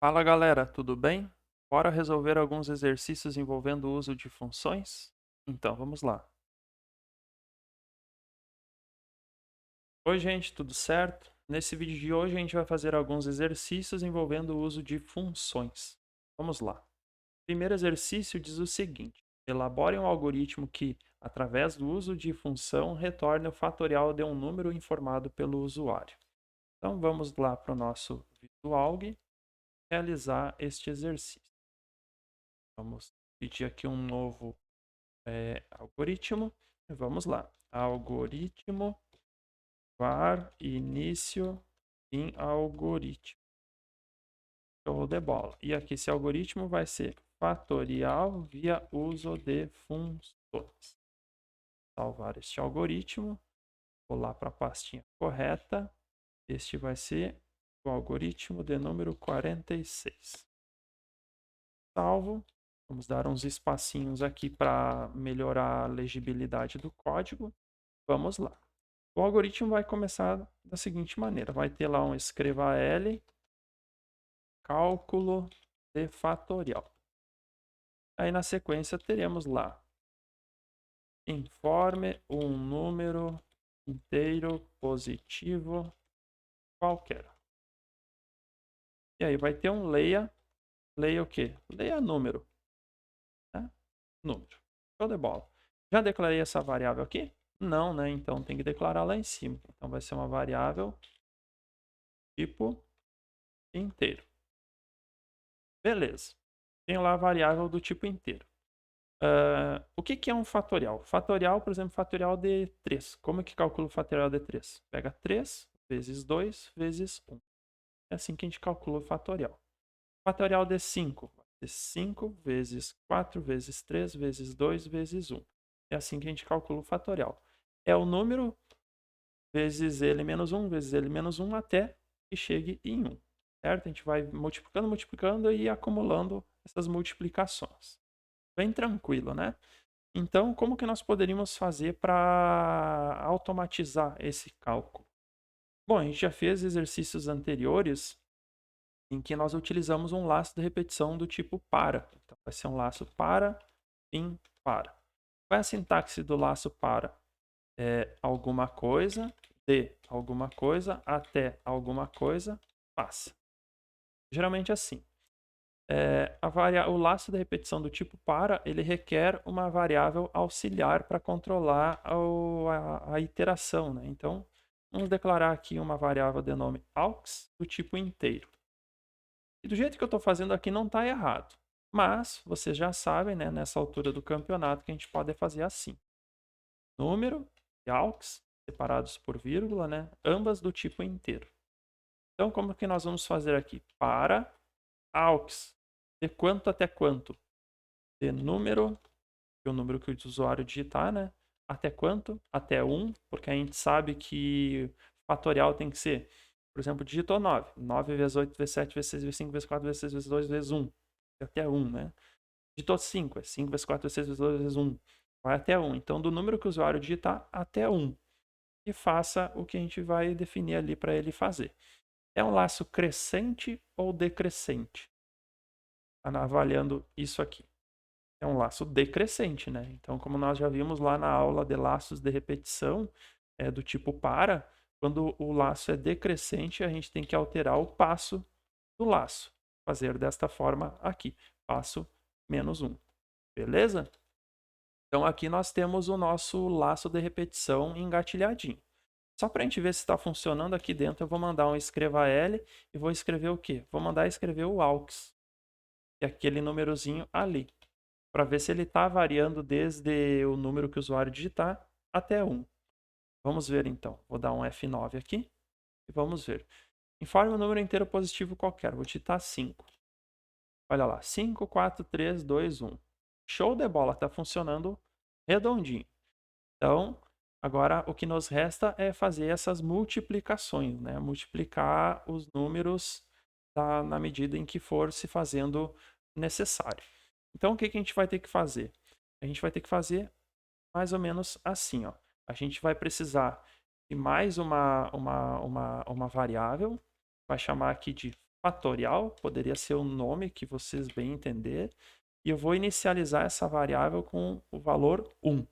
Fala galera, tudo bem? Bora resolver alguns exercícios envolvendo o uso de funções? Então vamos lá. Oi gente, tudo certo? Nesse vídeo de hoje a gente vai fazer alguns exercícios envolvendo o uso de funções. Vamos lá. O primeiro exercício diz o seguinte: elabore um algoritmo que, através do uso de função, retorne o fatorial de um número informado pelo usuário. Então vamos lá para o nosso VisualG realizar este exercício. Vamos pedir aqui um novo algoritmo. Vamos lá. Algoritmo var início em algoritmo. Show de bola. E aqui esse algoritmo vai ser fatorial via uso de funções. Salvar este algoritmo. Vou lá para a pastinha correta. Este vai ser o algoritmo de número 46. Salvo. Vamos dar uns espacinhos aqui para melhorar a legibilidade do código. Vamos lá. O algoritmo vai começar da seguinte maneira. Vai ter lá um escreva L, cálculo de fatorial. Aí na sequência teremos lá, informe um número inteiro positivo qualquer. E aí vai ter um leia. Leia o quê? Leia número. Né? Número. Show de bola. Já declarei essa variável aqui? Não, né? Então tem que declarar lá em cima. Então vai ser uma variável tipo inteiro. Beleza. Tenho lá a variável do tipo inteiro. O que é um fatorial? Fatorial, por exemplo, fatorial de 3. Como é que calcula o fatorial de 3? Pega 3 vezes 2 vezes 1. É assim que a gente calcula o fatorial. Fatorial de 5. 5 vezes 4 vezes 3 vezes 2 vezes 1. É assim que a gente calcula o fatorial. É o número vezes ele menos 1 vezes ele menos 1 até que chegue em 1. Certo? A gente vai multiplicando, multiplicando e acumulando essas multiplicações. Bem tranquilo, né? Então, como que nós poderíamos fazer para automatizar esse cálculo? Bom, a gente já fez exercícios anteriores em que nós utilizamos um laço de repetição do tipo para. Então, vai ser um laço para, fim, para. Qual é a sintaxe do laço para? É alguma coisa, de alguma coisa, até alguma coisa, passa. Geralmente assim. O laço de repetição do tipo para, ele requer uma variável auxiliar para controlar a iteração. Né? Então, vamos declarar aqui uma variável de nome aux do tipo inteiro. E do jeito que eu estou fazendo aqui não está errado. Mas, vocês já sabem, né, nessa altura do campeonato, que a gente pode fazer assim. Número e aux, separados por vírgula, né, ambas do tipo inteiro. Então, como que nós vamos fazer aqui? Para aux, de quanto até quanto? De número, que é o número que o usuário digitar, né? Até quanto? Até 1, porque a gente sabe que fatorial tem que ser, por exemplo, digitou 9. 9 vezes 8 vezes 7 vezes 6 vezes 5 vezes 4 vezes 6 vezes 2 vezes 1. Até 1, né? Digitou 5. É 5 vezes 4 vezes 6 vezes 2 vezes 1. Vai até 1. Então, do número que o usuário digitar, até 1. E faça o que a gente vai definir ali para ele fazer. É um laço crescente ou decrescente? Avaliando isso aqui. É um laço decrescente, né? Então, como nós já vimos lá na aula de laços de repetição, do tipo para, quando o laço é decrescente, a gente tem que alterar o passo do laço. Fazer desta forma aqui, passo menos 1. Beleza? Então, aqui nós temos o nosso laço de repetição engatilhadinho. Só para a gente ver se está funcionando aqui dentro, eu vou mandar um escreva L e vou escrever o quê? Vou mandar escrever o aux, que é aquele númerozinho ali, para ver se ele está variando desde o número que o usuário digitar até 1. Vamos ver então. Vou dar um F9 aqui e vamos ver. Informe um número inteiro positivo qualquer. Vou digitar 5. Olha lá, 5, 4, 3, 2, 1. Show de bola, está funcionando redondinho. Então, agora o que nos resta é fazer essas multiplicações, né? Multiplicar os números na medida em que for se fazendo necessário. Então, o que a gente vai ter que fazer? A gente vai ter que fazer mais ou menos assim, ó. A gente vai precisar de mais uma variável, vai chamar aqui de fatorial, poderia ser o nome que vocês bem entender, e eu vou inicializar essa variável com o valor 1.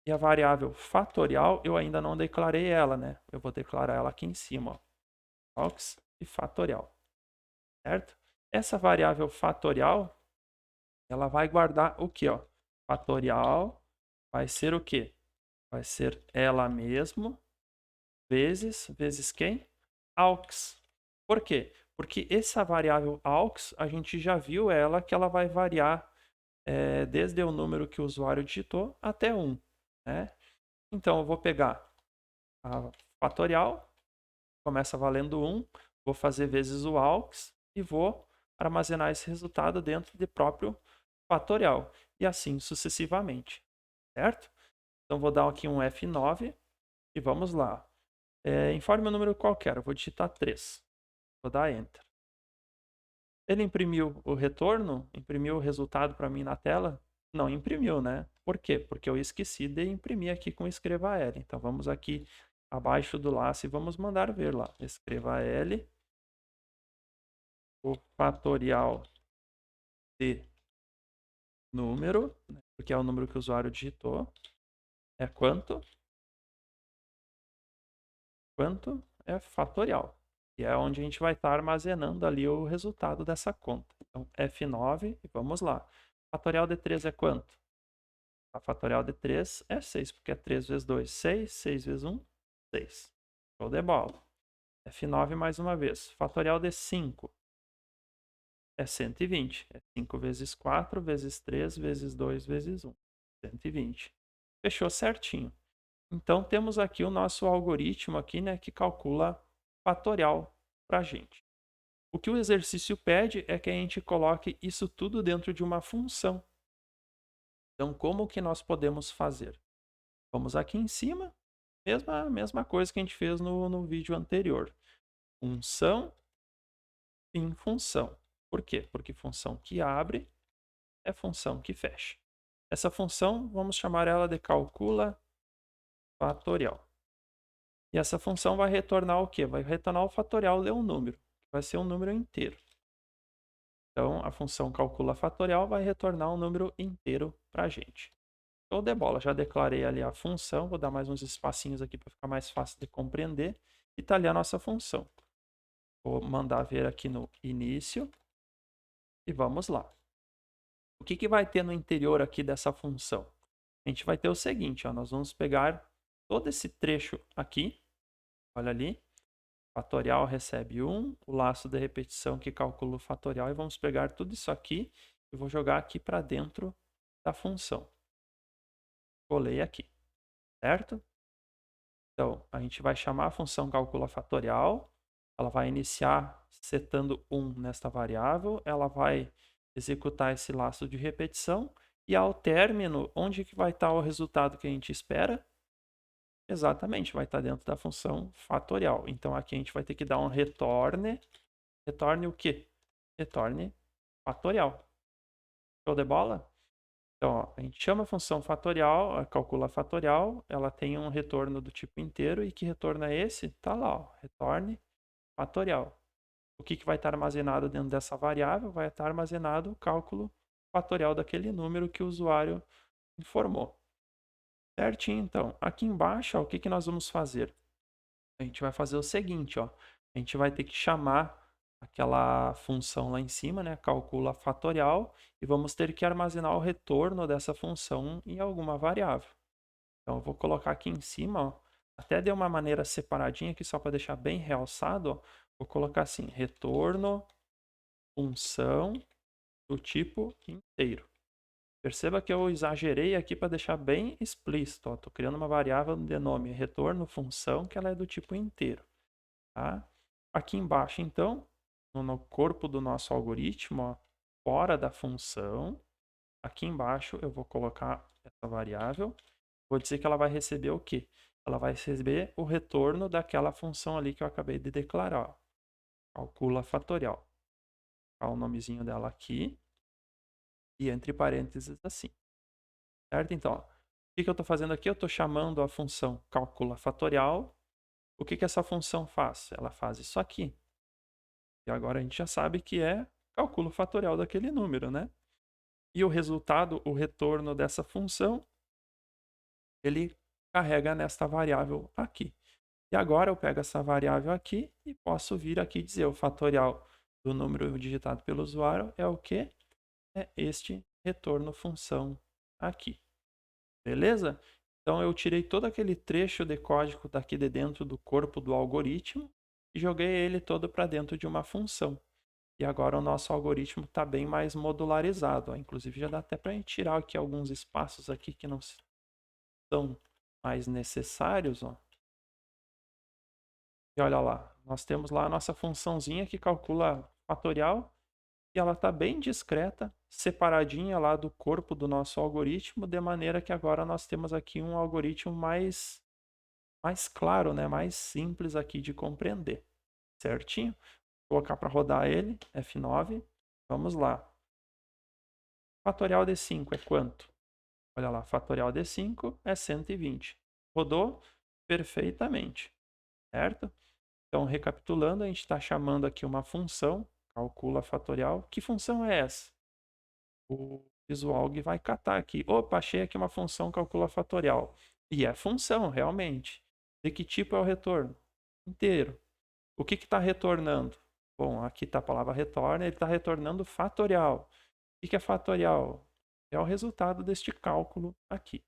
E a variável fatorial, eu ainda não declarei ela, né? Eu vou declarar ela aqui em cima, ó. Aux e fatorial, certo? Essa variável fatorial, ela vai guardar o que, ó? Fatorial vai ser o quê? Vai ser ela mesmo vezes quem? Aux. Por quê? Porque essa variável aux, a gente já viu ela que ela vai variar desde o número que o usuário digitou até 1, né? Então, eu vou pegar a fatorial, começa valendo 1, vou fazer vezes o aux e vou armazenar esse resultado dentro do próprio fatorial. E assim sucessivamente, certo? Então, vou dar aqui um F9 e vamos lá. Informe o número qualquer, eu vou digitar 3. Vou dar Enter. Ele imprimiu o retorno? Imprimiu o resultado para mim na tela? Não imprimiu, né? Por quê? Porque eu esqueci de imprimir aqui com escreva L. Então vamos aqui abaixo do laço e vamos mandar ver lá. Escreva L, o fatorial de número, né? Porque é o número que o usuário digitou. É quanto? Quanto é fatorial. E é onde a gente vai estar armazenando ali o resultado dessa conta. Então, F9 e vamos lá. Fatorial de 3 é quanto? A fatorial de 3 é 6, porque é 3 vezes 2, 6. 6 vezes 1, 6. Show de bola. F9 mais uma vez. Fatorial de 5 é 120. É 5 vezes 4 vezes 3 vezes 2 vezes 1. 120. Fechou certinho. Então, temos aqui o nosso algoritmo aqui, né, que calcula fatorial para a gente. O que o exercício pede é que a gente coloque isso tudo dentro de uma função. Então, como que nós podemos fazer? Vamos aqui em cima, mesma coisa que a gente fez no vídeo anterior. Função em função. Por quê? Porque função que abre é função que fecha. Essa função, vamos chamar ela de calcula fatorial. E essa função vai retornar o quê? Vai retornar o fatorial de um número, que vai ser um número inteiro. Então, a função calcula fatorial vai retornar um número inteiro para a gente. Show de bola, já declarei ali a função, vou dar mais uns espacinhos aqui para ficar mais fácil de compreender. E está ali a nossa função. Vou mandar ver aqui no início e vamos lá. O que vai ter no interior aqui dessa função? A gente vai ter o seguinte, ó, nós vamos pegar todo esse trecho aqui, olha ali, fatorial recebe 1, o laço de repetição que calcula o fatorial, e vamos pegar tudo isso aqui e vou jogar aqui para dentro da função. Colei aqui, certo? Então, a gente vai chamar a função calcula fatorial, ela vai iniciar setando 1 nesta variável, ela vai executar esse laço de repetição, e ao término, onde que vai estar o resultado que a gente espera? Exatamente, vai estar dentro da função fatorial. Então, aqui a gente vai ter que dar um retorne. Retorne o quê? Retorne fatorial. Show de bola? Então, ó, a gente chama a função fatorial, calcula fatorial, ela tem um retorno do tipo inteiro, e que retorno é esse? Está lá, ó, retorne fatorial. O que vai estar armazenado dentro dessa variável? Vai estar armazenado o cálculo fatorial daquele número que o usuário informou. Certinho, então. Aqui embaixo, ó, o que nós vamos fazer? A gente vai fazer o seguinte, ó. A gente vai ter que chamar aquela função lá em cima, né? Calcula fatorial, e vamos ter que armazenar o retorno dessa função em alguma variável. Então, eu vou colocar aqui em cima, ó, até de uma maneira separadinha aqui, só para deixar bem realçado, ó, vou colocar assim, retorno função do tipo inteiro. Perceba que eu exagerei aqui para deixar bem explícito. Estou criando uma variável de nome retorno função, que ela é do tipo inteiro. Tá? Aqui embaixo, então, no corpo do nosso algoritmo, ó, fora da função, aqui embaixo eu vou colocar essa variável. Vou dizer que ela vai receber o quê? Ela vai receber o retorno daquela função ali que eu acabei de declarar. Ó. Calcula fatorial. Vou colocar o nomezinho dela aqui. E entre parênteses assim. Certo? Então, ó, o que eu estou fazendo aqui? Eu estou chamando a função calcula fatorial. O que essa função faz? Ela faz isso aqui. E agora a gente já sabe que é cálculo fatorial daquele número, né? E o resultado, o retorno dessa função, ele carrega nesta variável aqui. E agora eu pego essa variável aqui e posso vir aqui dizer o fatorial do número digitado pelo usuário é o quê? É este retorno função aqui. Beleza? Então eu tirei todo aquele trecho de código daqui de dentro do corpo do algoritmo e joguei ele todo para dentro de uma função. E agora o nosso algoritmo está bem mais modularizado. Ó. Inclusive já dá até para tirar aqui alguns espaços aqui que não são mais necessários. Ó. E olha lá, nós temos lá a nossa funçãozinha que calcula fatorial e ela está bem discreta, separadinha lá do corpo do nosso algoritmo, de maneira que agora nós temos aqui um algoritmo mais claro, né? Mais simples aqui de compreender. Certinho? Vou colocar para rodar ele, F9. Vamos lá. Fatorial de 5 é quanto? Olha lá, fatorial de 5 é 120. Rodou perfeitamente, certo? Então, recapitulando, a gente está chamando aqui uma função, calcula fatorial. Que função é essa? O Visualg vai catar aqui. Opa, achei aqui uma função calcula fatorial. E é função, realmente. De que tipo é o retorno? Inteiro. O que está retornando? Bom, aqui está a palavra retorna, ele está retornando fatorial. O que é fatorial? É o resultado deste cálculo aqui,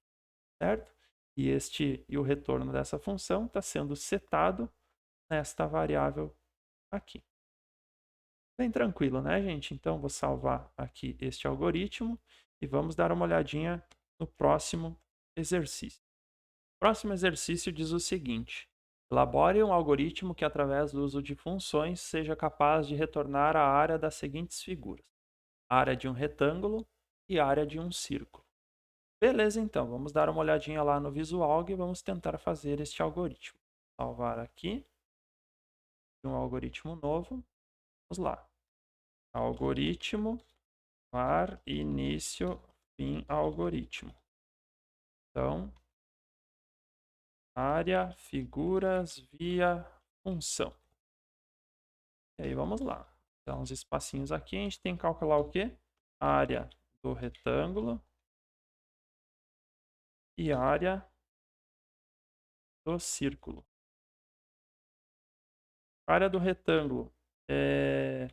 certo? E o retorno dessa função está sendo setado nesta variável aqui. Bem tranquilo, né, gente? Então, vou salvar aqui este algoritmo e vamos dar uma olhadinha no próximo exercício. O próximo exercício diz o seguinte: elabore um algoritmo que, através do uso de funções, seja capaz de retornar a área das seguintes figuras: área de um retângulo e área de um círculo. Beleza, então, vamos dar uma olhadinha lá no Visualg e vamos tentar fazer este algoritmo. Salvar aqui, um algoritmo novo. Vamos lá. Algoritmo, var, início, fim, algoritmo. Então, área, figuras, via, função. E aí, vamos lá. Então, os espacinhos aqui, a gente tem que calcular o quê? Área do retângulo e área do círculo. A área do retângulo é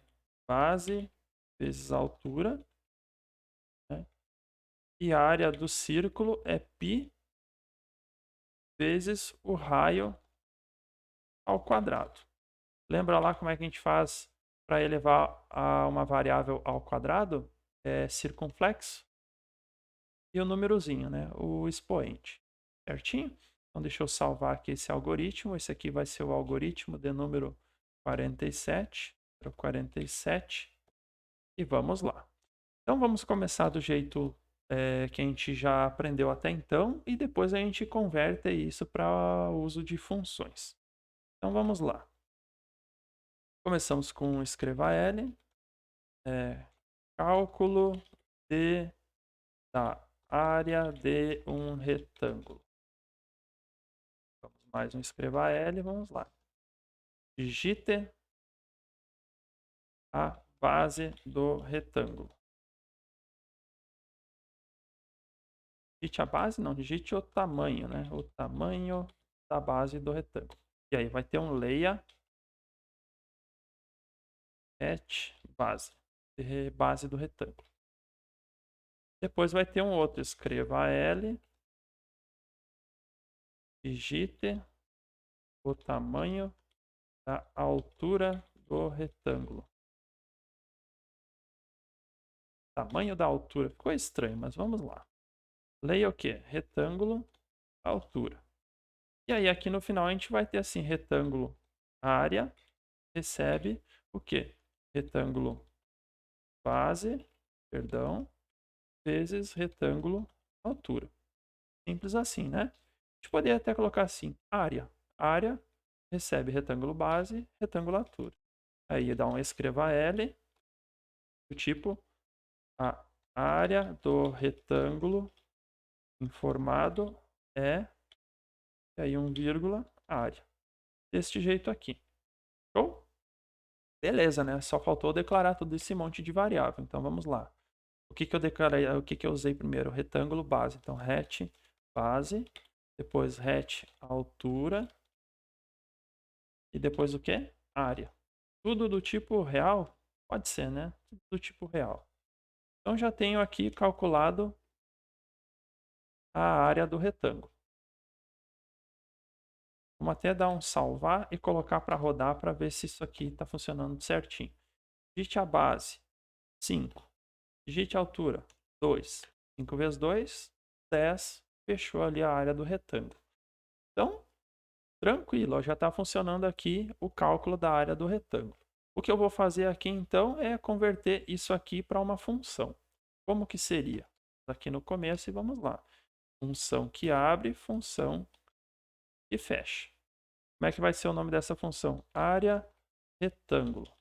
base vezes altura, né? E a área do círculo é π vezes o raio ao quadrado. Lembra lá como é que a gente faz para elevar a uma variável ao quadrado? É circunflexo e o númerozinho, né? O expoente. Certinho? Então deixa eu salvar aqui esse algoritmo. Esse aqui vai ser o algoritmo de número 47. 47. E vamos lá. Então vamos começar do jeito que a gente já aprendeu até então e depois a gente converte isso para o uso de funções. Então vamos lá. Começamos com escreva L, cálculo da área de um retângulo. Vamos mais um escreva L, vamos lá. Digite a base do retângulo. Digite a base? Não, digite o tamanho, né? O tamanho da base do retângulo. E aí vai ter um leia base do retângulo. Depois vai ter um outro, escreva L, digite o tamanho da altura do retângulo. Tamanho da altura, ficou estranho, mas vamos lá. Leia o que? Retângulo, altura. E aí aqui no final a gente vai ter assim, retângulo área, recebe o que? Retângulo base, perdão, vezes retângulo altura. Simples assim, né? A gente poderia até colocar assim, área. Área recebe retângulo base, retângulo altura. Aí dá um escreva L, do tipo a área do retângulo informado é, e aí um vírgula, área. Deste jeito aqui. Show? Beleza, né? Só faltou declarar todo esse monte de variável. Então vamos lá. O que que eu declarei? O que que eu usei primeiro? Retângulo base. Então het base, depois het altura e depois o quê? Área. Tudo do tipo real? Pode ser, né? Tudo do tipo real. Então já tenho aqui calculado a área do retângulo. Vamos até dar um salvar e colocar para rodar para ver se isso aqui está funcionando certinho. Digite a base, 5. Digite a altura, 2. 5 vezes 2, 10. Fechou ali a área do retângulo. Então, tranquilo, já está funcionando aqui o cálculo da área do retângulo. O que eu vou fazer aqui então é converter isso aqui para uma função. Como que seria? Aqui no começo e vamos lá. Função que abre, função que fecha. Como é que vai ser o nome dessa função? Área retângulo.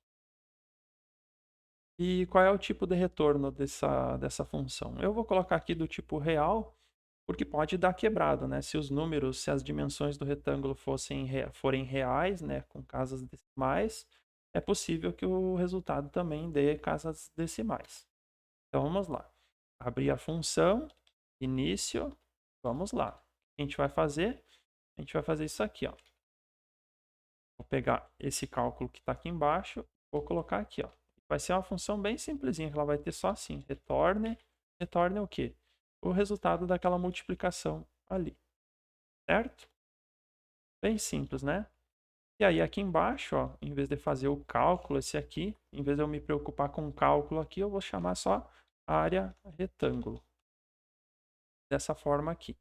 E qual é o tipo de retorno dessa função? Eu vou colocar aqui do tipo real, porque pode dar quebrado, né? Se os números, se as dimensões do retângulo forem reais, né, com casas decimais, é possível que o resultado também dê casas decimais. Então vamos lá. Abrir a função, início, vamos lá. O que a gente vai fazer? A gente vai fazer isso aqui, ó. Vou pegar esse cálculo que está aqui embaixo, vou colocar aqui, ó. Vai ser uma função bem simplesinha, que ela vai ter só assim, retorne o quê? O resultado daquela multiplicação ali, certo? Bem simples, né? E aí aqui embaixo, ó, em vez de fazer o cálculo, esse aqui, em vez de eu me preocupar com o cálculo aqui, eu vou chamar só área retângulo. Dessa forma aqui.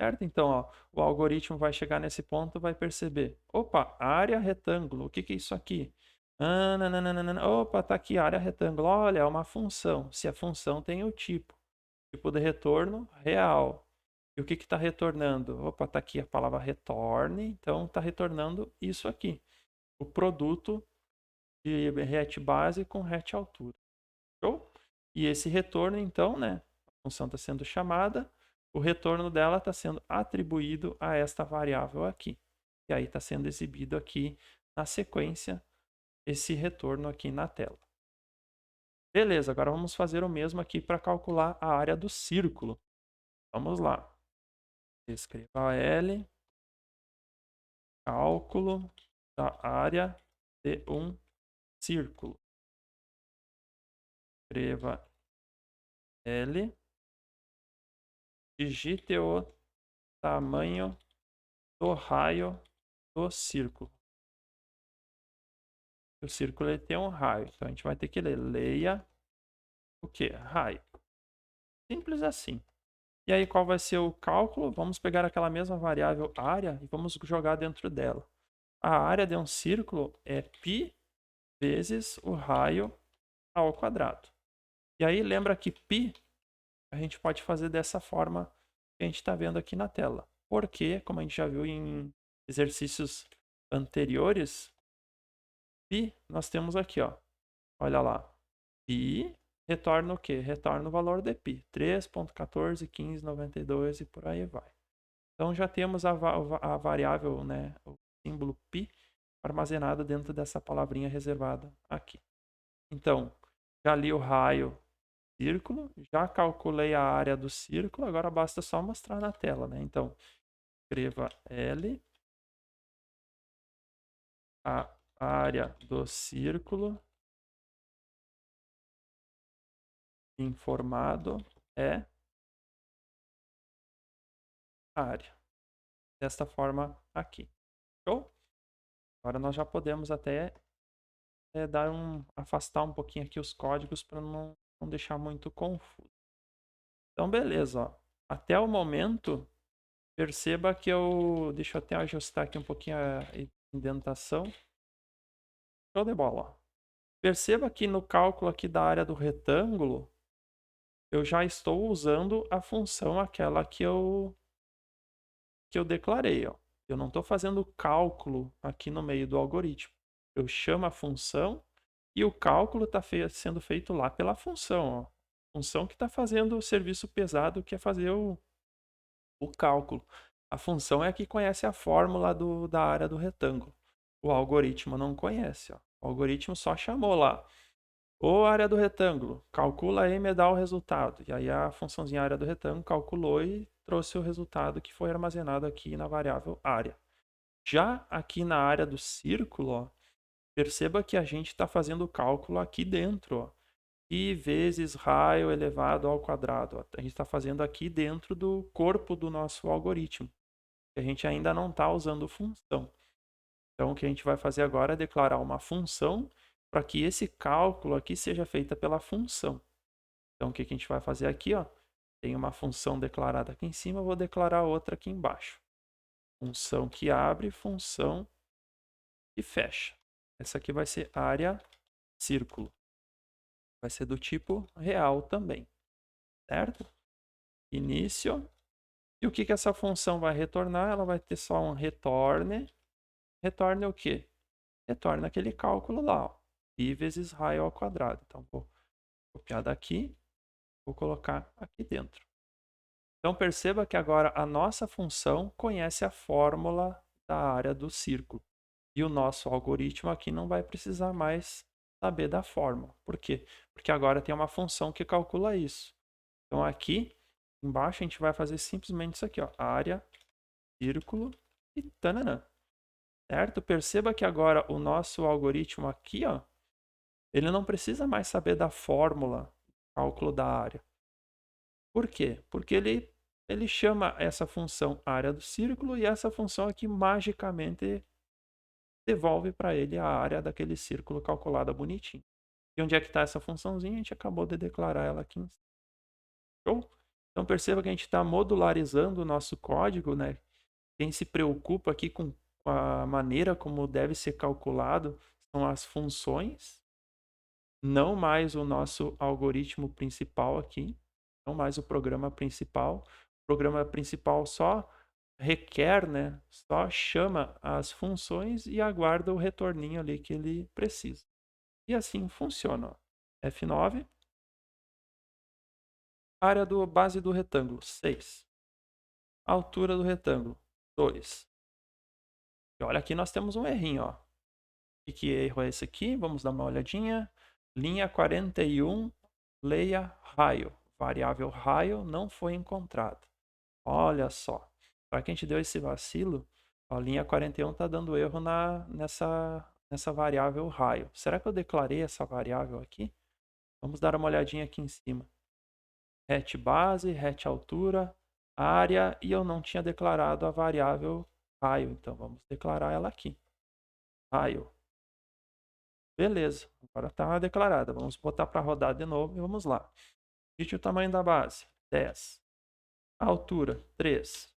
Certo? Então, ó, o algoritmo vai chegar nesse ponto e vai perceber. Opa, área retângulo. O que que é isso aqui? Nananana. Opa, tá aqui, área retângulo. Olha, é uma função. Se a função tem o tipo de retorno real. E o que está retornando? Opa, tá aqui a palavra retorne. Então, está retornando isso aqui. O produto de het base com het altura. Show? E esse retorno, então, né? A função está sendo chamada, o retorno dela está sendo atribuído a esta variável aqui. E aí está sendo exibido aqui na sequência esse retorno aqui na tela. Beleza, agora vamos fazer o mesmo aqui para calcular a área do círculo. Vamos lá. Escreva L, cálculo da área de um círculo. Escreva L, digite o tamanho do raio do círculo. O círculo ele tem um raio, então a gente vai ter que ler. Leia o que? Raio. Simples assim. E aí qual vai ser o cálculo? Vamos pegar aquela mesma variável área e vamos jogar dentro dela. A área de um círculo é π vezes o raio ao quadrado. E aí lembra que π a gente pode fazer dessa forma que a gente está vendo aqui na tela. Porque, como a gente já viu em exercícios anteriores, π nós temos aqui, ó. Olha lá. Π retorna o quê? Retorna o valor de π. 3.141592 e por aí vai. Então já temos a variável, né, o símbolo π armazenado dentro dessa palavrinha reservada aqui. Então, já li o raio círculo, já calculei a área do círculo, agora basta só mostrar na tela, né? Então, escreva L, a área do círculo informado é área. Desta forma aqui. Show? Agora nós já podemos até afastar um pouquinho aqui os códigos para não deixar muito confuso. Então, beleza. Ó. Até o momento, perceba que deixa eu até ajustar aqui um pouquinho a indentação. Show de bola. Ó. Perceba que no cálculo aqui da área do retângulo, eu já estou usando a função aquela que eu declarei. Ó. Eu não estou fazendo cálculo aqui no meio do algoritmo. Eu chamo a função e o cálculo está sendo feito lá pela função. Ó. Função que está fazendo o serviço pesado, que é fazer o cálculo. A função é a que conhece a fórmula da área do retângulo. O algoritmo não conhece. Ó. O algoritmo só chamou lá. Ou área do retângulo, calcula M e dá o resultado. E aí a funçãozinha área do retângulo calculou e trouxe o resultado que foi armazenado aqui na variável área. Já aqui na área do círculo, ó, perceba que a gente está fazendo o cálculo aqui dentro. Ó. I vezes raio elevado ao quadrado. Ó. A gente está fazendo aqui dentro do corpo do nosso algoritmo. A gente ainda não está usando função. Então, o que a gente vai fazer agora é declarar uma função para que esse cálculo aqui seja feito pela função. Então, o que a gente vai fazer aqui? Ó, tem uma função declarada aqui em cima, eu vou declarar outra aqui embaixo. Função que abre, função que fecha. Essa aqui vai ser área círculo. Vai ser do tipo real também, certo? Início. E o que essa função vai retornar? Ela vai ter só um retorne. Retorne o quê? Retorna aquele cálculo lá, ó. I vezes raio ao quadrado. Então, vou copiar daqui, vou colocar aqui dentro. Então, perceba que agora a nossa função conhece a fórmula da área do círculo. E o nosso algoritmo aqui não vai precisar mais saber da fórmula. Por quê? Porque agora tem uma função que calcula isso. Então, aqui embaixo a gente vai fazer simplesmente isso aqui, ó, área, círculo e tananã. Certo? Perceba que agora o nosso algoritmo aqui, ó, ele não precisa mais saber da fórmula, cálculo da área. Por quê? Porque ele chama essa função área do círculo e essa função aqui magicamente devolve para ele a área daquele círculo calculada bonitinho. E onde é que está essa funçãozinha? A gente acabou de declarar ela aqui em cima. Show? Então perceba que a gente está modularizando o nosso código, né? Quem se preocupa aqui com a maneira como deve ser calculado são as funções, não mais o nosso algoritmo principal aqui, não mais o programa principal. O programa principal só requer, né? Só chama as funções e aguarda o retorninho ali que ele precisa. E assim funciona. Ó. F9. Área do base do retângulo, 6. Altura do retângulo, 2. E olha aqui nós temos um errinho, ó. Que erro é esse aqui? Vamos dar uma olhadinha. Linha 41, leia raio. Variável raio não foi encontrada. Olha só. Para que a gente deu esse vacilo, a linha 41 está dando erro nessa variável raio. Será que eu declarei essa variável aqui? Vamos dar uma olhadinha aqui em cima. Hat base, hat altura, área, e eu não tinha declarado a variável raio. Então vamos declarar ela aqui. Raio. Beleza, agora está declarada. Vamos botar para rodar de novo e vamos lá. Digite o tamanho da base, 10. A altura, 3.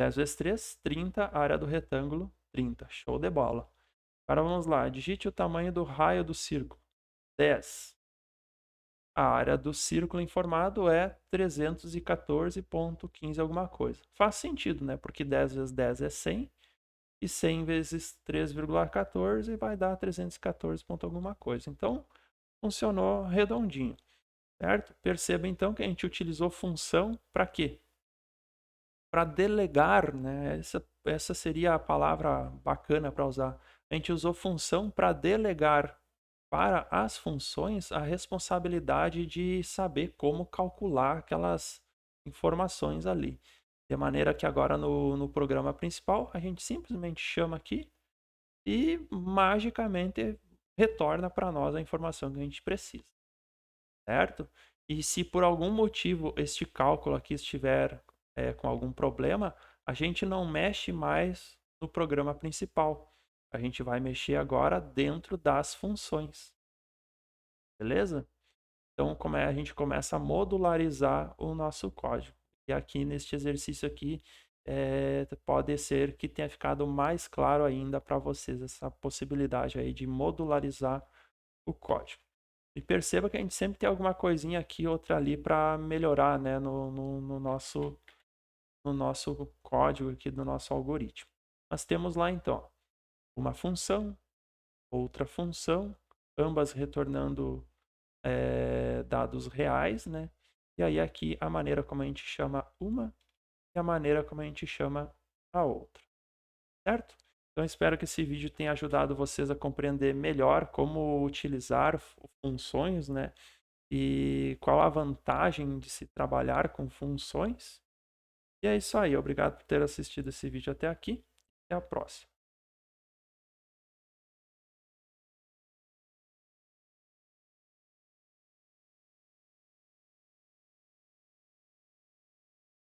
10 vezes 3, 30. A área do retângulo, 30. Show de bola. Agora vamos lá. Digite o tamanho do raio do círculo, 10. A área do círculo informado é 314,15 alguma coisa. Faz sentido, né? Porque 10 vezes 10 é 100. E 100 vezes 3,14 vai dar 314 ponto alguma coisa. Então, funcionou redondinho, certo? Perceba então que a gente utilizou função para quê? Para delegar, né? Essa seria a palavra bacana para usar. A gente usou função para delegar para as funções a responsabilidade de saber como calcular aquelas informações ali. De maneira que agora no programa principal a gente simplesmente chama aqui e magicamente retorna para nós a informação que a gente precisa, certo? E se por algum motivo este cálculo aqui estiver com algum problema, a gente não mexe mais no programa principal. A gente vai mexer agora dentro das funções, beleza? Então, como a gente começa a modularizar o nosso código. E aqui neste exercício aqui, pode ser que tenha ficado mais claro ainda para vocês essa possibilidade aí de modularizar o código. E perceba que a gente sempre tem alguma coisinha aqui, outra ali para melhorar, né, no nosso código aqui do nosso algoritmo. Nós temos lá então uma função, outra função, ambas retornando dados reais, né? E aí aqui a maneira como a gente chama uma e a maneira como a gente chama a outra, certo? Então, espero que esse vídeo tenha ajudado vocês a compreender melhor como utilizar funções, né? E qual a vantagem de se trabalhar com funções. E é isso aí. Obrigado por ter assistido esse vídeo até aqui. Até a próxima.